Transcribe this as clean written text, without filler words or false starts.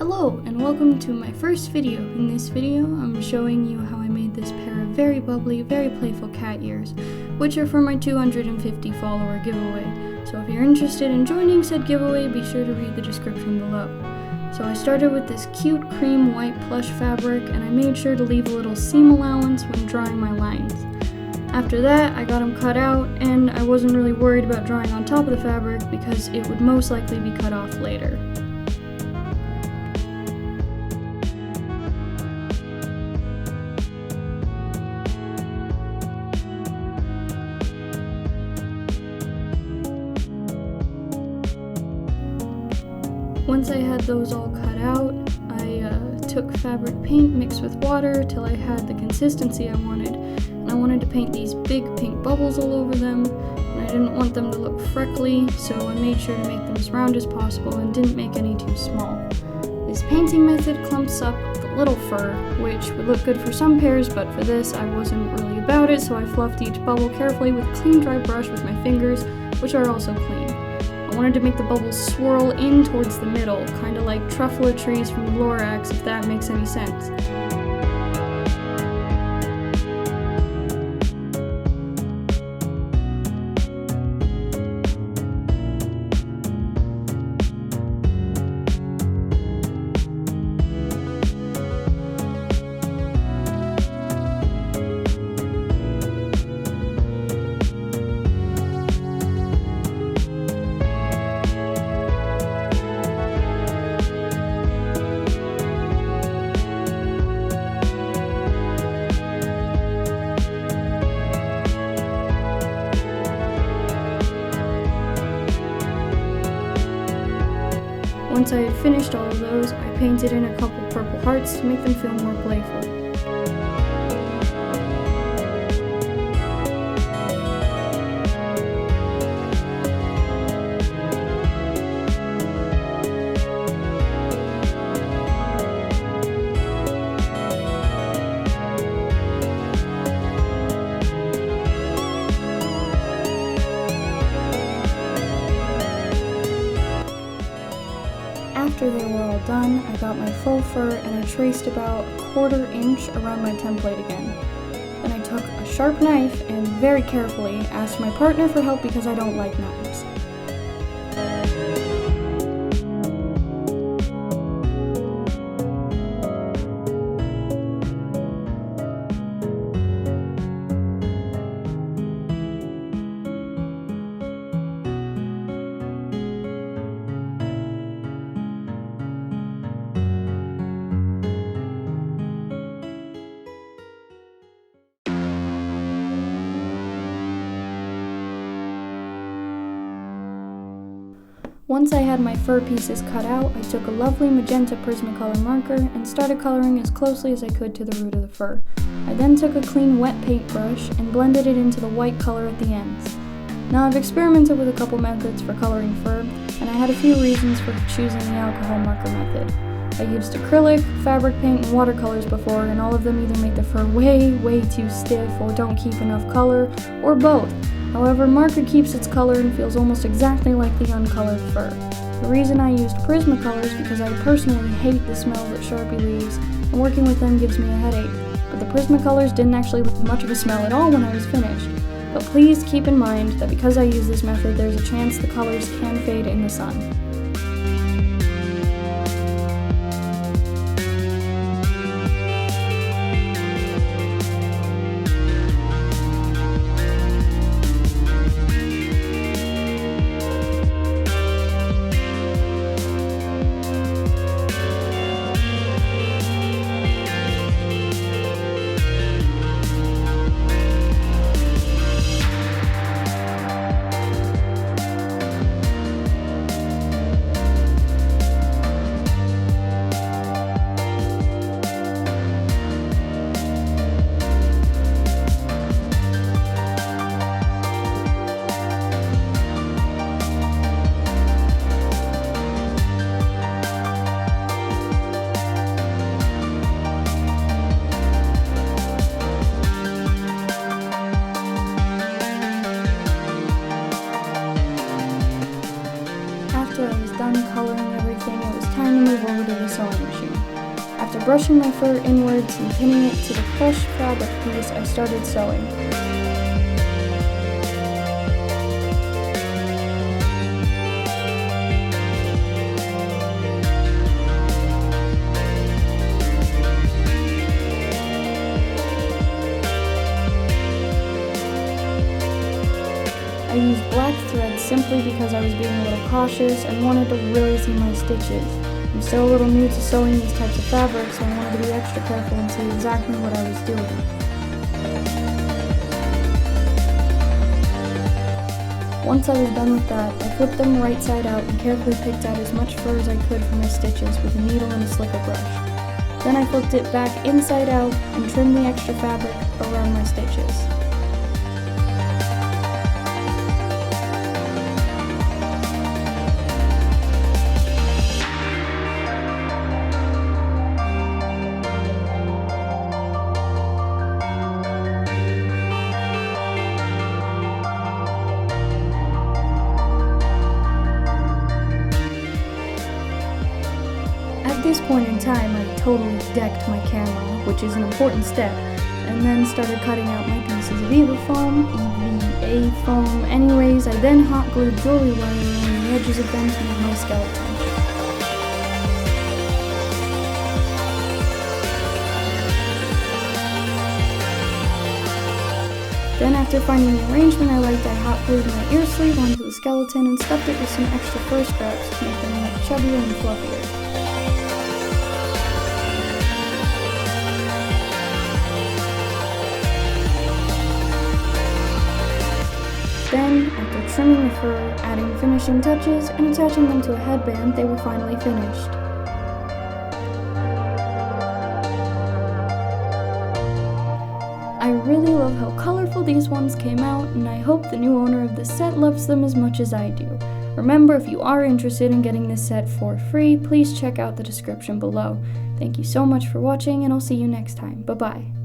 Hello and welcome to my first video. In this video, I'm showing you how I made this pair of very bubbly, very playful cat ears, which are for my 250 follower giveaway. So if you're interested in joining said giveaway, be sure to read the description below. So I started with this cute cream white plush fabric, and I made sure to leave a little seam allowance when drawing my lines. After that, I got them cut out, and I wasn't really worried about drawing on top of the fabric because it would most likely be cut off later. Once I had those all cut out, I took fabric paint mixed with water till I had the consistency I wanted, and I wanted to paint these big pink bubbles all over them, and I didn't want them to look freckly, so I made sure to make them as round as possible and didn't make any too small. This painting method clumps up the little fur, which would look good for some pairs, but for this I wasn't really about it, so I fluffed each bubble carefully with a clean dry brush with my fingers, which are also clean. I wanted to make the bubbles swirl in towards the middle, kind of like truffula trees from the Lorax, if that makes any sense. Once I had finished all of those, I painted in a couple purple hearts to make them feel more playful. After they were all done, I got my faux fur and I traced about a 1/4 inch around my template again. Then I took a sharp knife and very carefully asked my partner for help because I don't like knives. Once I had my fur pieces cut out, I took a lovely magenta Prismacolor marker and started coloring as closely as I could to the root of the fur. I then took a clean wet paintbrush and blended it into the white color at the ends. Now I've experimented with a couple methods for coloring fur, and I had a few reasons for choosing the alcohol marker method. I used acrylic, fabric paint, and watercolors before, and all of them either make the fur way too stiff or don't keep enough color, or both. However, marker keeps its color and feels almost exactly like the uncolored fur. The reason I used Prismacolor is because I personally hate the smell that Sharpie leaves, and working with them gives me a headache. But the Prismacolors didn't actually leave much of a smell at all when I was finished. But please keep in mind that because I use this method, there's a chance the colors can fade in the sun. over to the sewing machine. After brushing my fur inwards and pinning it to the crushed fabric piece, I started sewing. I used black thread simply because I was being a little cautious and wanted to really see my stitches. I'm still a little new to sewing these types of fabrics, so I wanted to be extra careful and see exactly what I was doing. Once I was done with that, I flipped them right side out and carefully picked out as much fur as I could for my stitches with a needle and a slicker brush. Then I flipped it back inside out and trimmed the extra fabric around my stitches. At this point in time, I totally decked my camera, which is an important step, and then started cutting out my pieces of EVA foam. Anyways, I then hot glued jewelry wire around the edges of them to make my skeleton. Then after finding the arrangement I liked, I hot glued my ear sleeve onto the skeleton and stuffed it with some extra fur scraps to make them look chubbier and fluffier. Then, after trimming the fur, adding finishing touches, and attaching them to a headband, they were finally finished. I really love how colorful these ones came out, and I hope the new owner of this set loves them as much as I do. Remember, if you are interested in getting this set for free, please check out the description below. Thank you so much for watching, and I'll see you next time. Bye-bye.